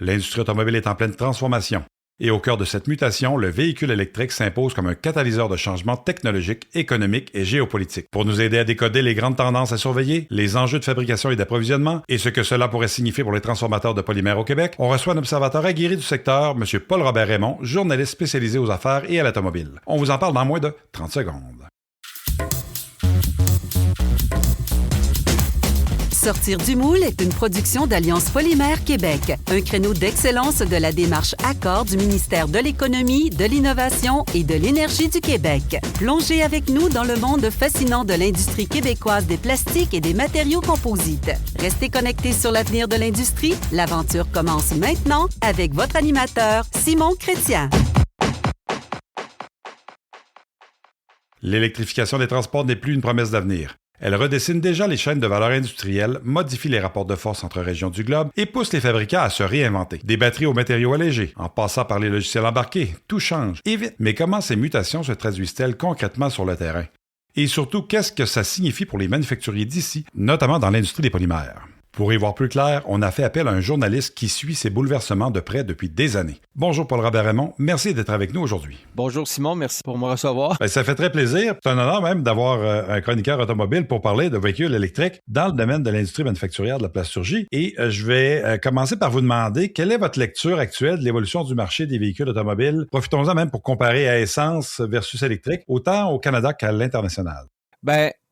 L'industrie automobile est en pleine transformation. Et au cœur de cette mutation, le véhicule électrique s'impose comme un catalyseur de changement technologique, économique et géopolitique. Pour nous aider à décoder les grandes tendances à surveiller, les enjeux de fabrication et d'approvisionnement, et ce que cela pourrait signifier pour les transformateurs de polymères au Québec, on reçoit un observateur aguerri du secteur, M. Paul-Robert Raymond, journaliste spécialisé aux affaires et à l'automobile. On vous en parle dans moins de 30 secondes. Sortir du moule est une production d'Alliance Polymère Québec, un créneau d'excellence de la démarche Accord du ministère de l'Économie, de l'Innovation et de l'Énergie du Québec. Plongez avec nous dans le monde fascinant de l'industrie québécoise des plastiques et des matériaux composites. Restez connectés sur l'avenir de l'industrie. L'aventure commence maintenant avec votre animateur, Simon Chrétien. L'électrification des transports n'est plus une promesse d'avenir. Elle redessine déjà les chaînes de valeur industrielles, modifie les rapports de force entre régions du globe et pousse les fabricants à se réinventer. Des batteries aux matériaux allégés, en passant par les logiciels embarqués, tout change. Et vite. Mais comment ces mutations se traduisent-elles concrètement sur le terrain? Et surtout, qu'est-ce que ça signifie pour les manufacturiers d'ici, notamment dans l'industrie des polymères? Pour y voir plus clair, on a fait appel à un journaliste qui suit ces bouleversements de près depuis des années. Bonjour Paul-Robert Raymond, merci d'être avec nous aujourd'hui. Bonjour Simon, merci pour me recevoir. Ça fait très plaisir. C'est un honneur même d'avoir un chroniqueur automobile pour parler de véhicules électriques dans le domaine de l'industrie manufacturière de la plasturgie. Et je vais commencer par vous demander quelle est votre lecture actuelle de l'évolution du marché des véhicules automobiles. Profitons-en même pour comparer à essence versus électrique, autant au Canada qu'à l'international.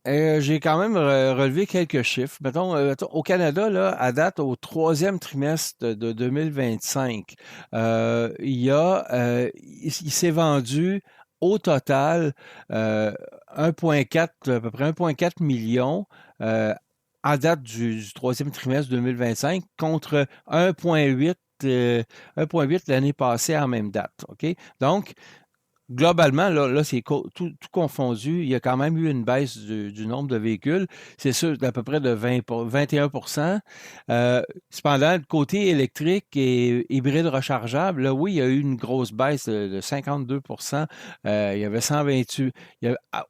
J'ai quand même relevé quelques chiffres. Mettons, au Canada, là, à date, au troisième trimestre de 2025, il s'est vendu au total 1,4, à peu près 1,4 million à date du troisième trimestre 2025 contre 1,8 l'année passée à la même date. OK? Donc, globalement, là c'est tout confondu. Il y a quand même eu une baisse du nombre de véhicules. C'est sûr, d'à peu près de 21%. Cependant, le côté électrique et hybride rechargeable, là, oui, il y a eu une grosse baisse de 52%. Il y avait 128.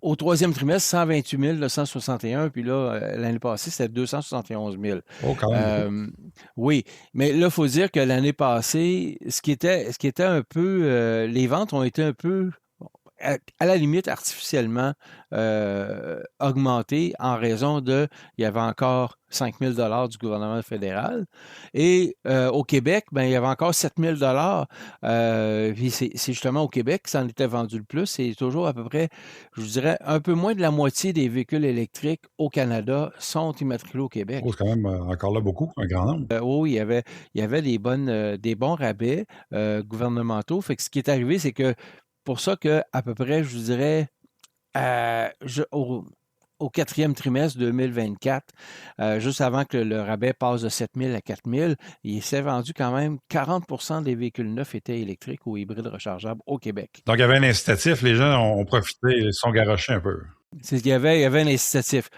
Au troisième trimestre, 128 961. Puis là, l'année passée, c'était 271 000. Oh, quand même. Oui, mais là, il faut dire que l'année passée, ce qui était un peu... les ventes ont été un peu à la limite artificiellement augmenté en raison il y avait encore 5 000 $ du gouvernement fédéral. Et au Québec, il y avait encore 7 000 $. Puis c'est justement au Québec que ça en était vendu le plus. C'est toujours à peu près, je dirais, un peu moins de la moitié des véhicules électriques au Canada sont immatriculés au Québec. C'est quand même encore là beaucoup, un grand nombre. Oui, il y avait des bons rabais gouvernementaux. Fait que ce qui est arrivé, c'est que pour ça qu'à peu près, je vous dirais, au quatrième trimestre 2024, juste avant que le rabais passe de 7 000 à 4 000, il s'est vendu quand même 40% des véhicules neufs étaient électriques ou hybrides rechargeables au Québec. Donc, il y avait un incitatif. Les gens ont profité, ils se sont garochés un peu. Il y avait un incitatif.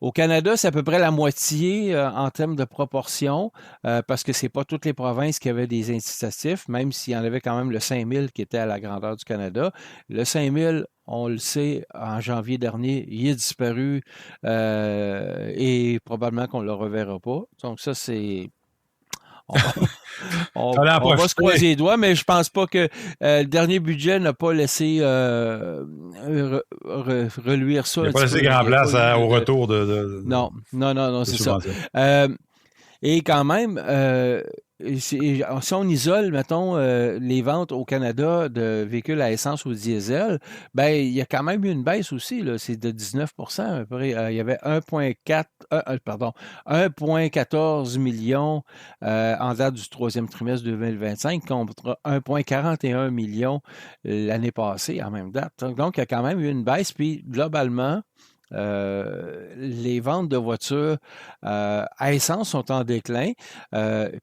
Au Canada, c'est à peu près la moitié en termes de proportion, parce que c'est pas toutes les provinces qui avaient des incitatifs, même s'il y en avait quand même le 5000 qui était à la grandeur du Canada. Le 5000, on le sait, en janvier dernier, il est disparu et probablement qu'on ne le reverra pas. Donc ça, c'est... On va se croiser les doigts, mais je pense pas que le dernier budget n'a pas laissé reluire ça. Il n'a pas laissé grand place au retour de... Non, c'est ça. Et quand même, si on isole, mettons, les ventes au Canada de véhicules à essence ou diesel, il y a quand même eu une baisse aussi, là, c'est de 19%. À peu près. Il y avait 1,14 million en date du troisième trimestre 2025 contre 1,41 million l'année passée en même date. Donc, il y a quand même eu une baisse, puis globalement, les ventes de voitures à essence sont en déclin.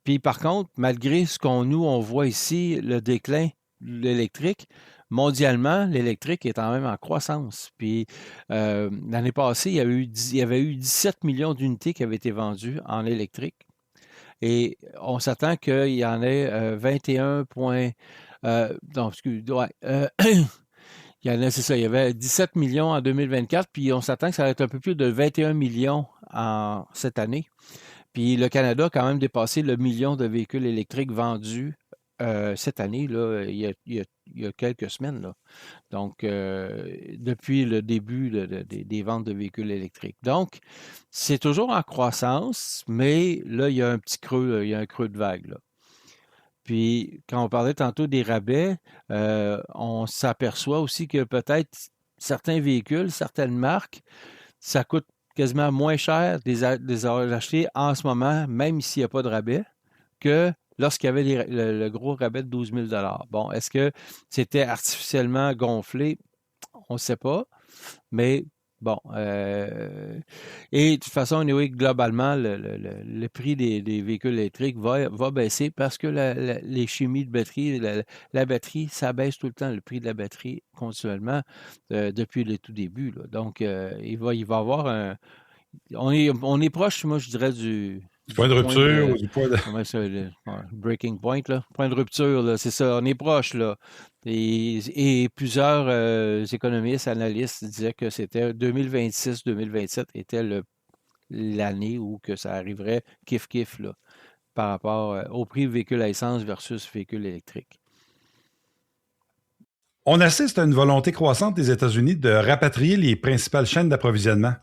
Puis par contre, malgré ce on voit ici, le déclin de l'électrique, mondialement, l'électrique est quand même en croissance. Puis l'année passée, il y avait eu 17 millions d'unités qui avaient été vendues en électrique. Et on s'attend qu'il y en ait 21 points... c'est ça, il y avait 17 millions en 2024, puis on s'attend que ça va être un peu plus de 21 millions cette année. Puis le Canada a quand même dépassé le million de véhicules électriques vendus cette année, là, il y a quelques semaines. Là. Donc, depuis le début des ventes de véhicules électriques. Donc, c'est toujours en croissance, mais là, il y a un petit creux, il y a un creux de vague. Là. Puis, quand on parlait tantôt des rabais, on s'aperçoit aussi que peut-être certains véhicules, certaines marques, ça coûte quasiment moins cher de les acheter en ce moment, même s'il n'y a pas de rabais, que lorsqu'il y avait le gros rabais de 12 000 Bon, est-ce que c'était artificiellement gonflé? On ne sait pas, mais bon. Et de toute façon, anyway, globalement, le prix des véhicules électriques va baisser parce que les chimies de batterie, la batterie, ça baisse tout le temps, le prix de la batterie continuellement depuis le tout début. Là. Donc, il va y avoir un... On est proche, moi, je dirais, du point de rupture ou du point de... Comment ça, breaking point, là? Point de rupture, là, c'est ça, on est proche, là. Et plusieurs économistes, analystes disaient que c'était 2026-2027 était l'année où que ça arriverait kiff-kiff, là, par rapport au prix de véhicule à essence versus véhicule électrique. On assiste à une volonté croissante des États-Unis de rapatrier les principales chaînes d'approvisionnement.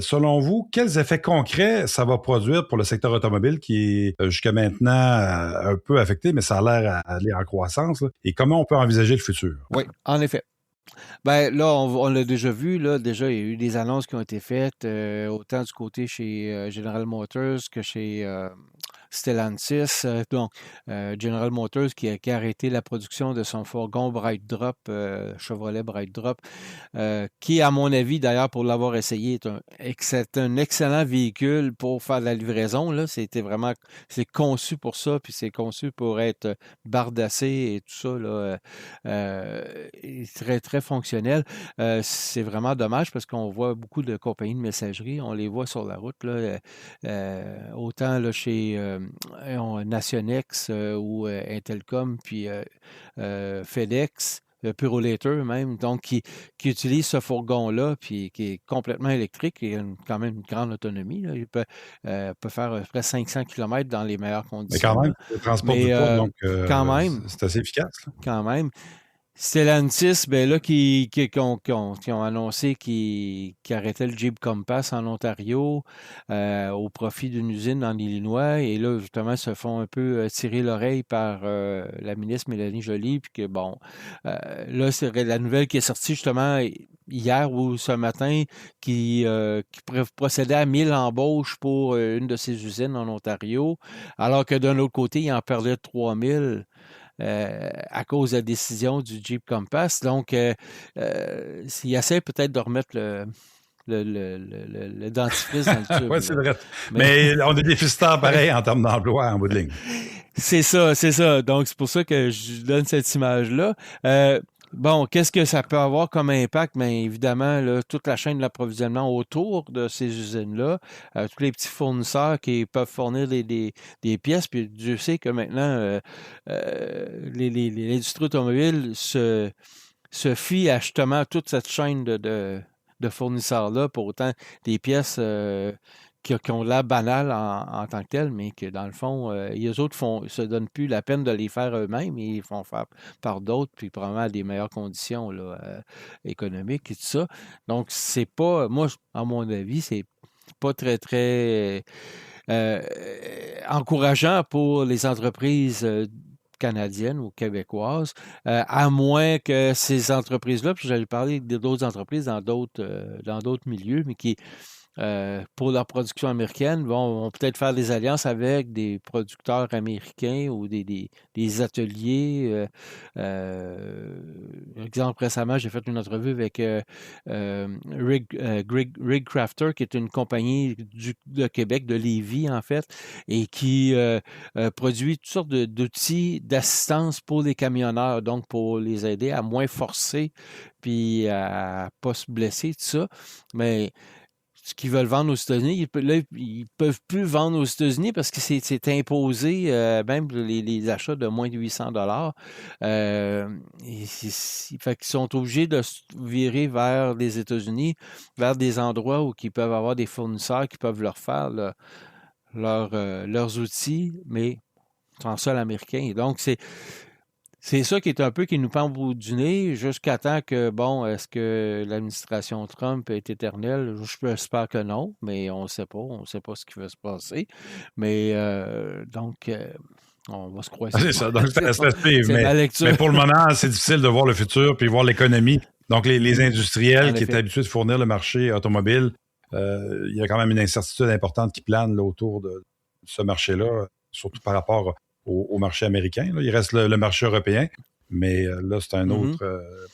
Selon vous, quels effets concrets ça va produire pour le secteur automobile qui est jusqu'à maintenant un peu affecté, mais ça a l'air à aller en croissance, là, et comment on peut envisager le futur? Oui, en effet. Ben là, on l'a déjà vu, là, déjà, il y a eu des annonces qui ont été faites, autant du côté chez General Motors que chez Stellantis. Donc, General Motors qui a arrêté la production de son fourgon Bright Drop, Chevrolet Bright Drop, qui, à mon avis, d'ailleurs, pour l'avoir essayé, c'est un excellent véhicule pour faire de la livraison. Là. C'est conçu pour ça, puis c'est conçu pour être bardassé et tout ça, là, très, très fonctionnel. C'est vraiment dommage parce qu'on voit beaucoup de compagnies de messagerie, on les voit sur la route, là, autant là, chez Nationex ou Intelcom, puis FedEx, Purolator même, donc qui utilise ce fourgon-là, puis qui est complètement électrique et quand même une grande autonomie. Là. Il peut faire à peu près 500 km dans les meilleures conditions. Mais quand même, le transport du poids, donc quand même, c'est assez efficace. Là. Quand même. Stellantis, ben là, qui ont annoncé qu'ils arrêtaient le Jeep Compass en Ontario au profit d'une usine en Illinois. Et là, justement, se font un peu tirer l'oreille par la ministre Mélanie Joly. Puis que, bon, là, c'est la nouvelle qui est sortie justement hier ou ce matin qui procédait à 1000 embauches pour une de ces usines en Ontario, alors que d'un autre côté, il en perdait 3000. À cause de la décision du Jeep Compass. Donc, il essaie peut-être de remettre le dentifrice dans le tube. Oui, c'est vrai. Mais on est déficitaire pareil en termes d'emploi en bout de ligne. C'est ça. Donc, c'est pour ça que je donne cette image-là. Bon, qu'est-ce que ça peut avoir comme impact? Bien, évidemment, là, toute la chaîne d'approvisionnement autour de ces usines-là, tous les petits fournisseurs qui peuvent fournir des pièces, puis Dieu sait que maintenant, l'industrie automobile se fie à justement toute cette chaîne de fournisseurs-là pour autant des pièces qui ont l'air banales en tant que telles, mais que dans le fond, les autres se donnent plus la peine de les faire eux-mêmes, et ils font faire par d'autres, puis probablement à des meilleures conditions là, économiques et tout ça. Donc, c'est pas, moi, à mon avis, c'est pas très, très encourageant pour les entreprises canadiennes ou québécoises, à moins que ces entreprises-là, puis j'allais parler d'autres entreprises dans d'autres milieux, mais qui pour leur production américaine, vont peut-être faire des alliances avec des producteurs américains ou des ateliers. Exemple, récemment, j'ai fait une entrevue avec Rig Crafter, qui est une compagnie de Québec, de Lévis, en fait, et qui produit toutes sortes d'outils d'assistance pour les camionneurs, donc pour les aider à moins forcer puis à ne pas se blesser, tout ça. Mais ce qu'ils veulent vendre aux États-Unis, ils peuvent plus vendre aux États-Unis parce que c'est imposé, même les achats de moins de 800 fait qu'ils sont obligés de se virer vers les États-Unis, vers des endroits où ils peuvent avoir des fournisseurs qui peuvent leur faire leurs outils, mais en sol américain. Et donc, c'est ça qui est un peu qui nous pend au bout du nez jusqu'à temps que, bon, est-ce que l'administration Trump est éternelle? J'espère que non, mais on ne sait pas. On ne sait pas ce qui va se passer. Mais donc, on va se croiser. C'est ça, donc c'est ma lecture. Mais pour le moment, c'est difficile de voir le futur puis voir l'économie. Donc, les industriels qui étaient habitués de fournir le marché automobile, il y a quand même une incertitude importante qui plane là, autour de ce marché-là, surtout par rapport au marché américain. Là. Il reste le marché européen, mais là, c'est un autre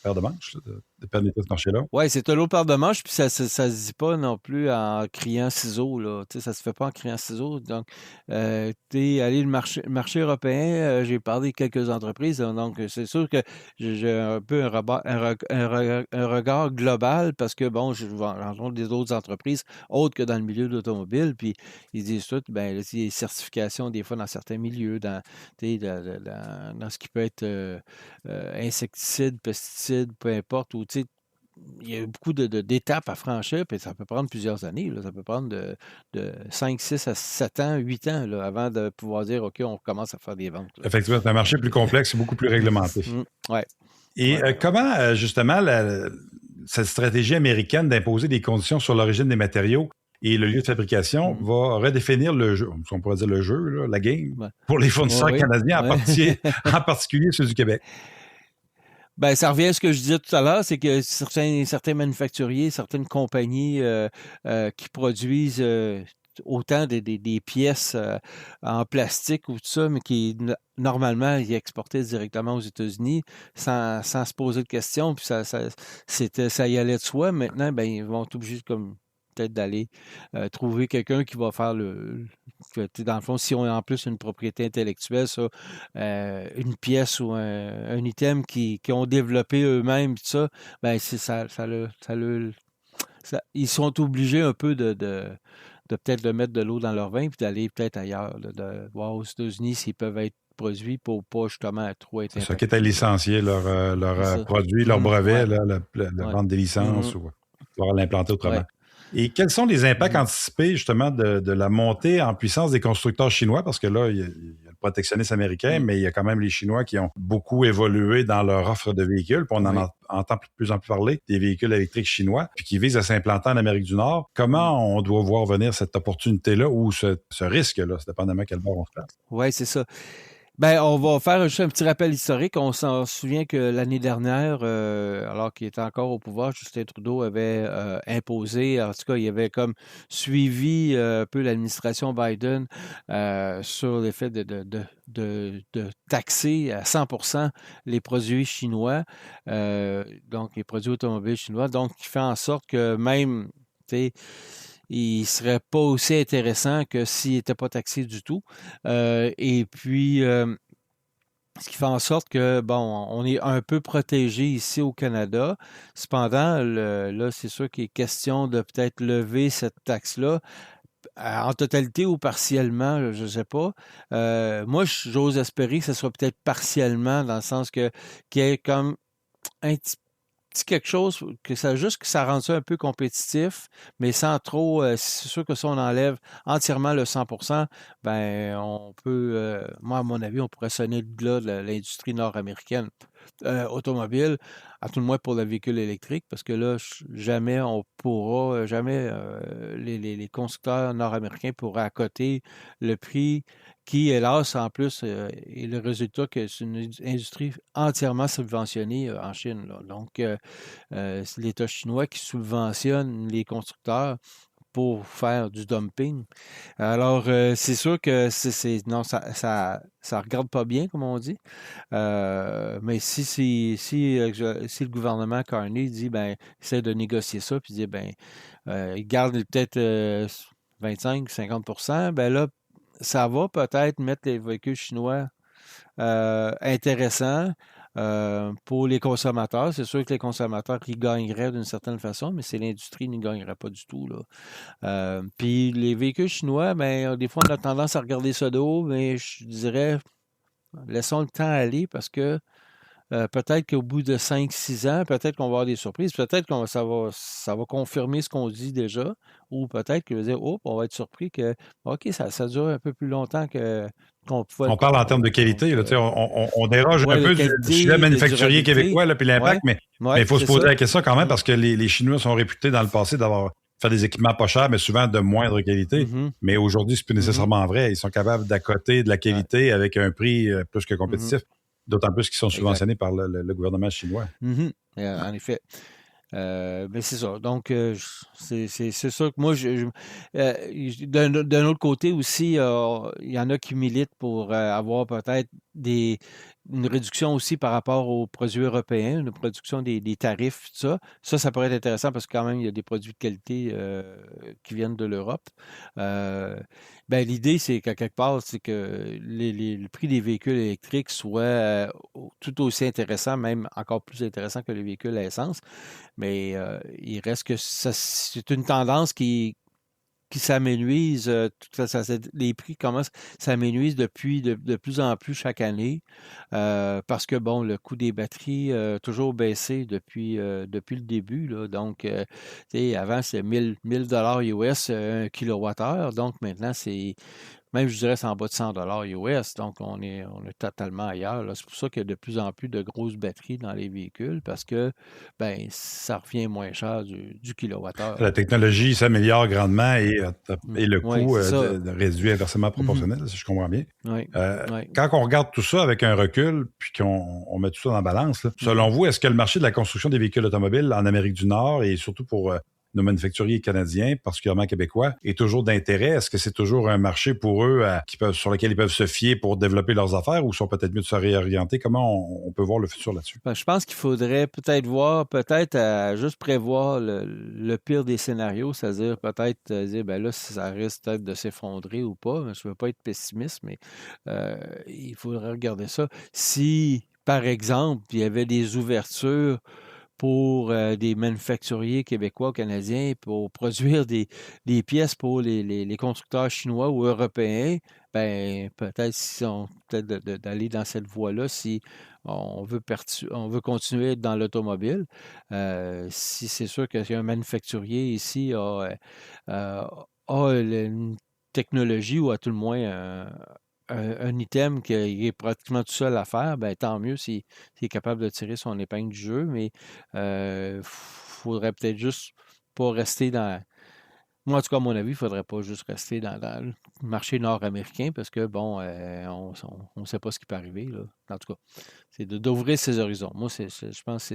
paire de manches là, de pénétrer ce marché-là. Oui, c'est un autre paire de manches, puis ça ne se dit pas non plus en criant ciseaux. Là. Ça ne se fait pas en criant ciseaux. Donc, t'es allé le marché européen, j'ai parlé de quelques entreprises, donc c'est sûr que j'ai un peu un regard global parce que, bon, je rencontre des autres entreprises autres que dans le milieu de l'automobile, puis ils disent tout, ben, là, il y a des certifications des fois dans certains milieux, dans ce qui peut être insecticides, pesticides, peu importe, ou il y a beaucoup d'étapes à franchir, puis ça peut prendre plusieurs années. Là. Ça peut prendre de 5, 6 à 7 ans, 8 ans là, avant de pouvoir dire OK, on commence à faire des ventes. Là. Effectivement, c'est un marché plus complexe et beaucoup plus réglementé. Ouais. Et comment, justement, cette stratégie américaine d'imposer des conditions sur l'origine des matériaux et le lieu de fabrication va redéfinir le jeu, on pourrait dire le jeu, là, la game, pour les fournisseurs canadiens, en particulier ceux du Québec? Ben, ça revient à ce que je disais tout à l'heure, c'est que certains manufacturiers, certaines compagnies qui produisent autant des pièces en plastique ou tout ça, mais qui normalement ils exportaient directement aux États-Unis sans se poser de questions, puis ça y allait de soi. Maintenant, ben, ils vont être obligés comme peut-être d'aller trouver quelqu'un qui va faire dans le fond, si on a en plus une propriété intellectuelle, ça, une pièce ou un item qui ont développé eux-mêmes, tout ça, ben ils sont obligés un peu de peut-être de mettre de l'eau dans leur vin puis d'aller peut-être ailleurs, de voir aux États-Unis s'ils peuvent être produits pour pas justement trop être impactés. C'est ça qui est à licencier leurs produits, leurs brevets, la vente des licences ou pouvoir l'implanter autrement. Ouais. Et quels sont les impacts anticipés, justement, de la montée en puissance des constructeurs chinois? Parce que là, il y a le protectionnisme américain, mais il y a quand même les Chinois qui ont beaucoup évolué dans leur offre de véhicules. Puis on en entend de plus en plus parler des véhicules électriques chinois, puis qui visent à s'implanter en Amérique du Nord. Comment on doit voir venir cette opportunité-là ou ce risque-là, dépendamment quel bord on se place? Oui, c'est ça. Ben, on va faire juste un petit rappel historique. On s'en souvient que l'année dernière, alors qu'il était encore au pouvoir, Justin Trudeau avait imposé, en tout cas, il avait comme suivi un peu l'administration Biden sur le fait de taxer à 100% les produits chinois, donc les produits automobiles chinois, donc qui fait en sorte que même, tu sais, il ne serait pas aussi intéressant que s'il n'était pas taxé du tout. Et puis, ce qui fait en sorte que, bon, on est un peu protégé ici au Canada. Cependant, là, c'est sûr qu'il est question de peut-être lever cette taxe-là en totalité ou partiellement, je ne sais pas. Moi, j'ose espérer que ce soit peut-être partiellement, dans le sens qu'il y ait comme un petit quelque chose que ça rende ça un peu compétitif, mais sans trop, c'est sûr que si on enlève entièrement le 100%, ben on peut, moi à mon avis, on pourrait sonner le glas de l'industrie nord-américaine automobile, à tout le moins pour le véhicule électrique, parce que là, jamais on pourra, jamais les constructeurs nord-américains pourraient accoter le prix qui, hélas, en plus, est le résultat que c'est une industrie entièrement subventionnée en Chine. Là. Donc, c'est l'État chinois qui subventionne les constructeurs pour faire du dumping. Alors, c'est sûr que non, ça regarde pas bien, comme on dit. Mais si le gouvernement Carney dit, ben, essaie de négocier ça, puis dit, ben, il garde peut-être 25-50%, ben là, ça va peut-être mettre les véhicules chinois intéressants pour les consommateurs. C'est sûr que les consommateurs, ils gagneraient d'une certaine façon, mais c'est l'industrie qui ne gagnerait pas du tout. Là. Puis les véhicules chinois, ben, des fois, on a tendance à regarder ça de haut, mais je dirais, laissons le temps aller parce que peut-être qu'au bout de 5-6 ans, peut-être qu'on va avoir des surprises. Peut-être que ça va confirmer ce qu'on dit déjà. Ou peut-être que on va être surpris que, OK, ça dure un peu plus longtemps qu'on pouvait le On parle en croire. termes de qualité. Là, on déroge un peu du filet manufacturier québécois là, puis l'impact, mais il faut se poser la question quand même parce que les Chinois sont réputés dans le passé d'avoir fait des équipements pas chers, mais souvent de moindre qualité. Mais aujourd'hui, c'est plus nécessairement vrai. Ils sont capables d'accoter de la qualité avec un prix plus que compétitif, d'autant plus qu'ils sont subventionnés par le gouvernement chinois. En effet. Mais c'est ça. Donc, c'est sûr que moi, d'un autre côté aussi, il y en a qui militent pour avoir peut-être une réduction aussi par rapport aux produits européens, une réduction des tarifs, tout ça. Ça pourrait être intéressant parce que quand même, il y a des produits de qualité qui viennent de l'Europe. L'idée, c'est qu'à quelque part, c'est que le prix des véhicules électriques soit tout aussi intéressant, même encore plus intéressant que les véhicules à essence. Mais il reste que c'est une tendance qui s'amenuise. Les prix commencent s'amenuisent depuis de plus en plus chaque année parce que, bon, le coût des batteries a toujours baissé depuis le début. Là. Donc, avant, c'était 1000 $ US 1 kWh. Donc, maintenant, même, je dirais, c'est en bas de 100 $ US. Donc, on est totalement ailleurs. Là. C'est pour ça qu'il y a de plus en plus de grosses batteries dans les véhicules parce que ça revient moins cher du kilowattheure. La technologie s'améliore grandement et le coût réduit inversement proportionnel, si je comprends bien. Quand on regarde tout ça avec un recul puis qu'on met tout ça dans la balance, là, selon vous, est-ce que le marché de la construction des véhicules automobiles en Amérique du Nord et surtout pour nos manufacturiers canadiens, particulièrement québécois, est toujours d'intérêt? Est-ce que c'est toujours un marché pour eux sur lequel ils peuvent se fier pour développer leurs affaires ou sont peut-être mieux de se réorienter? Comment on peut voir le futur là-dessus? Je pense qu'il faudrait peut-être juste prévoir le pire des scénarios, c'est-à-dire peut-être dire, là, ça risque peut-être de s'effondrer ou pas. Je ne veux pas être pessimiste, mais il faudrait regarder ça. Si, par exemple, il y avait des ouvertures pour des manufacturiers québécois ou canadiens pour produire des pièces pour les constructeurs chinois ou européens, peut-être d'aller dans cette voie-là si on veut continuer à être dans l'automobile. Si c'est sûr qu'un manufacturier ici a une technologie ou à tout le moins un item qui est pratiquement tout seul à faire, tant mieux s'il est capable de tirer son épingle du jeu, mais il faudrait peut-être juste pas rester dans... Moi, en tout cas, à mon avis, il ne faudrait pas juste rester dans le marché nord-américain parce que, bon, on ne sait pas ce qui peut arriver. Là. En tout cas, c'est d'ouvrir ses horizons. Moi, je pense que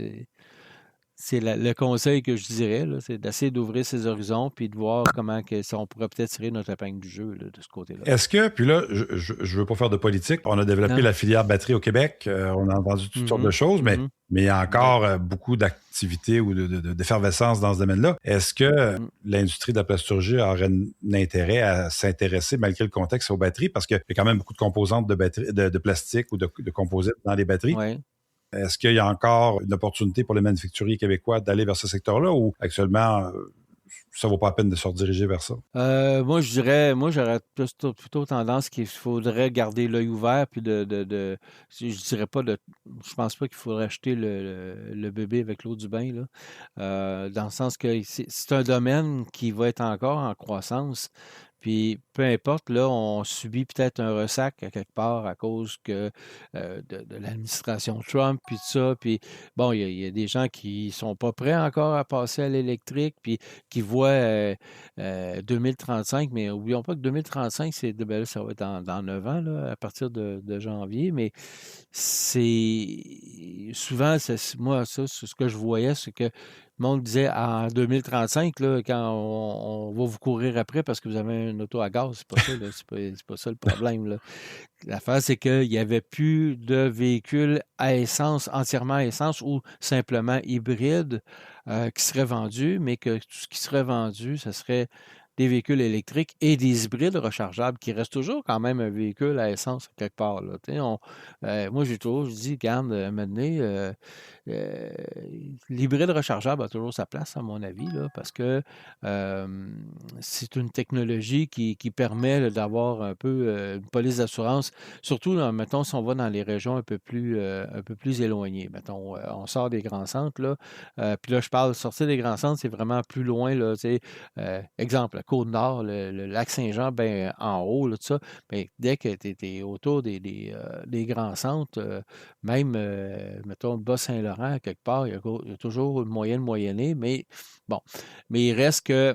c'est le conseil que je dirais, là, c'est d'essayer d'ouvrir ses horizons puis de voir comment on pourrait peut-être tirer notre épingle du jeu là, de ce côté-là. Est-ce que, puis là, je ne veux pas faire de politique, on a développé la filière batterie au Québec, on a entendu toutes sortes de choses, mais il y a encore beaucoup d'activités ou d'effervescence dans ce domaine-là. Est-ce que l'industrie de la plasturgie aurait un intérêt à s'intéresser, malgré le contexte, aux batteries? Parce qu'il y a quand même beaucoup de composantes de plastique ou de composites dans les batteries. Oui. Est-ce qu'il y a encore une opportunité pour les manufacturiers québécois d'aller vers ce secteur-là ou actuellement, ça ne vaut pas la peine de se rediriger vers ça? Moi, j'aurais plutôt tendance qu'il faudrait garder l'œil ouvert puis je dirais pas je pense pas qu'il faudrait acheter le bébé avec l'eau du bain, là. Dans le sens que c'est un domaine qui va être encore en croissance. Puis, peu importe, là, on subit peut-être un ressac à quelque part à cause de l'administration Trump, puis tout ça. Puis, bon, il y a des gens qui sont pas prêts encore à passer à l'électrique, puis qui voient 2035, mais n'oublions pas que 2035, ça va être dans 9 ans, là, à partir de janvier. Mais c'est souvent, moi, ça, ce que je voyais, c'est que le monde disait en 2035, là, quand on va vous courir après parce que vous avez une auto à gaz, c'est pas ça, là, c'est pas ça le problème. Là. L'affaire, c'est qu'il n'y avait plus de véhicules à essence, entièrement à essence ou simplement hybrides qui seraient vendus, mais que tout ce qui serait vendu, ce serait des véhicules électriques et des hybrides rechargeables, qui restent toujours quand même un véhicule à essence quelque part. Là. Moi, je dis, regarde, maintenant, l'hybride rechargeable a toujours sa place, à mon avis, là, parce que c'est une technologie qui permet d'avoir un peu une police d'assurance, surtout, là, mettons, si on va dans les régions un peu plus éloignées. Mettons, on sort des grands centres, là, puis là, je parle, sortir des grands centres, c'est vraiment plus loin, là, exemple, la Côte-Nord, le lac Saint-Jean, ben en haut, là, tout ça, mais dès que tu es autour des grands centres, même, mettons, Bas-Saint-Laurent, quelque part, il y a toujours une moyennée, mais bon. Mais il reste que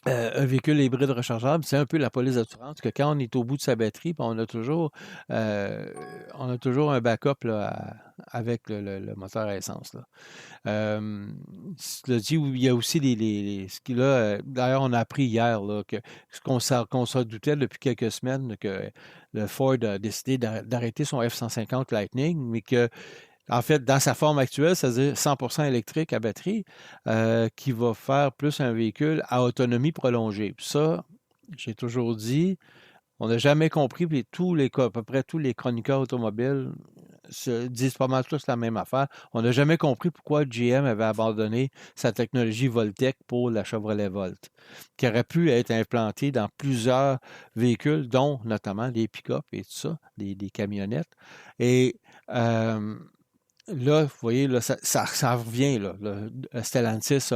un véhicule hybride rechargeable, c'est un peu la police d'assurance, que quand on est au bout de sa batterie, on a toujours un backup là, avec le moteur à essence. Là. Cela dit, il y a aussi d'ailleurs, on a appris hier là, qu'on s'en doutait depuis quelques semaines que le Ford a décidé d'arrêter son F-150 Lightning, mais que en fait, dans sa forme actuelle, c'est-à-dire 100% électrique à batterie, qui va faire plus un véhicule à autonomie prolongée. Puis ça, j'ai toujours dit, on n'a jamais compris, puis à peu près tous les chroniqueurs automobiles disent pas mal tous la même affaire. On n'a jamais compris pourquoi GM avait abandonné sa technologie Voltec pour la Chevrolet Volt, qui aurait pu être implantée dans plusieurs véhicules, dont notamment des pick-up et tout ça, des camionnettes. Et là, vous voyez, là, ça revient. Là. Stellantis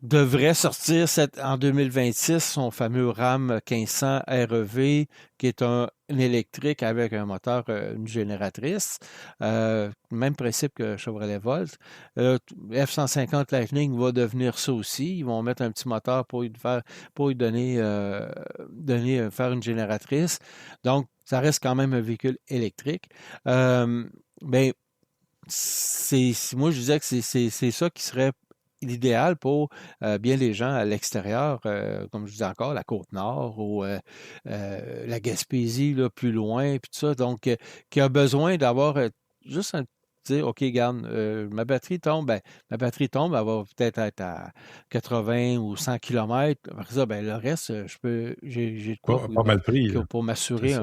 devrait sortir en 2026 son fameux RAM 1500 REV, qui est un électrique avec un moteur, une génératrice. Même principe que Chevrolet Volt. F-150 Lightning va devenir ça aussi. Ils vont mettre un petit moteur pour lui donner faire une génératrice. Donc, ça reste quand même un véhicule électrique. Mais moi, je disais que c'est ça qui serait l'idéal pour bien les gens à l'extérieur, comme je disais encore, la Côte-Nord ou la Gaspésie, là, plus loin, puis tout ça. Donc, qui a besoin d'avoir juste dire, OK, regarde, ma batterie tombe, elle va peut-être être à 80 ou 100 km. Après ça, le reste, j'ai de quoi pas mal pris, pour m'assurer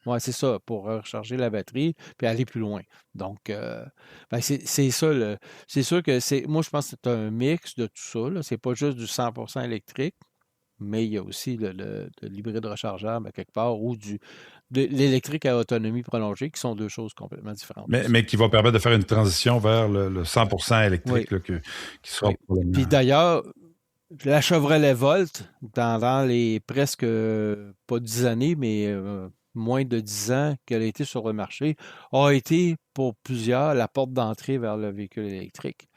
Oui, c'est ça, pour recharger la batterie puis aller plus loin. Donc, c'est ça. C'est sûr que moi, je pense que c'est un mix de tout ça. Là. C'est pas juste du 100% électrique, mais il y a aussi de l'hybride rechargeable à quelque part ou de l'électrique à autonomie prolongée, qui sont deux choses complètement différentes. Mais qui va permettre de faire une transition vers le 100% électrique là, qui sera probablement... Puis d'ailleurs, la Chevrolet Volt, dans les presque pas 10 années, mais moins de 10 ans qu'elle a été sur le marché, a été pour plusieurs la porte d'entrée vers le véhicule électrique.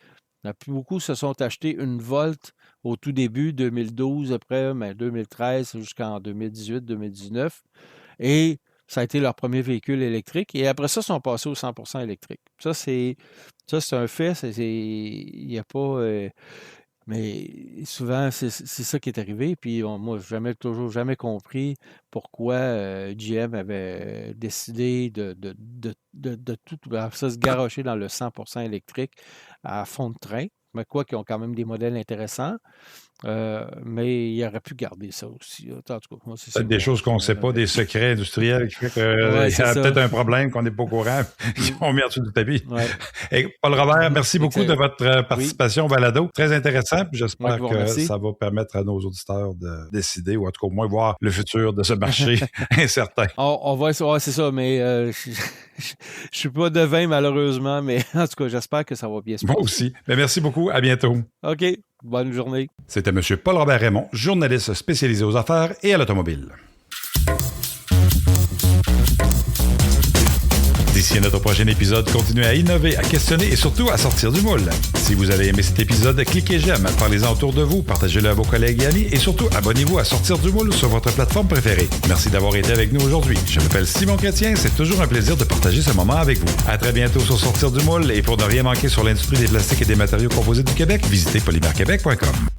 Beaucoup se sont achetés une Volt au tout début, 2012, après 2013 jusqu'en 2018-2019. Et ça a été leur premier véhicule électrique. Et après ça, ils sont passés au 100% électrique. Ça, c'est un fait. Il n'y a pas... mais souvent, c'est ça qui est arrivé. Puis moi, je n'ai toujours jamais compris pourquoi GM avait décidé de tout ça se garrocher dans le 100% électrique à fond de train. Mais quoi qu'ils ont quand même des modèles intéressants. Mais il aurait pu garder ça aussi. En tout cas, moi, c'est peut-être des choses qu'on ne sait pas, des secrets industriels qui fait qu'il y a peut-être un problème qu'on n'est pas au courant, qui ont mis en dessous du tapis. Ouais. Et Paul Robert, merci beaucoup de votre participation au balado. Très intéressant. Puis j'espère que ça va permettre à nos auditeurs de décider, ou en tout cas au moins voir le futur de ce marché incertain. On va essayer, c'est ça, mais je ne suis pas devin malheureusement, mais en tout cas, j'espère que ça va bien se passer. Moi aussi. Mais merci beaucoup. À bientôt. OK. Bonne journée. C'était M. Paul-Robert Raymond, journaliste spécialisé aux affaires et à l'automobile. D'ici à notre prochain épisode, continuez à innover, à questionner et surtout à sortir du moule. Si vous avez aimé cet épisode, cliquez j'aime, parlez-en autour de vous, partagez-le à vos collègues et amis et surtout abonnez-vous à Sortir du moule sur votre plateforme préférée. Merci d'avoir été avec nous aujourd'hui. Je m'appelle Simon Chrétien, c'est toujours un plaisir de partager ce moment avec vous. À très bientôt sur Sortir du moule et pour ne rien manquer sur l'industrie des plastiques et des matériaux composés du Québec, visitez polymerquebec.com.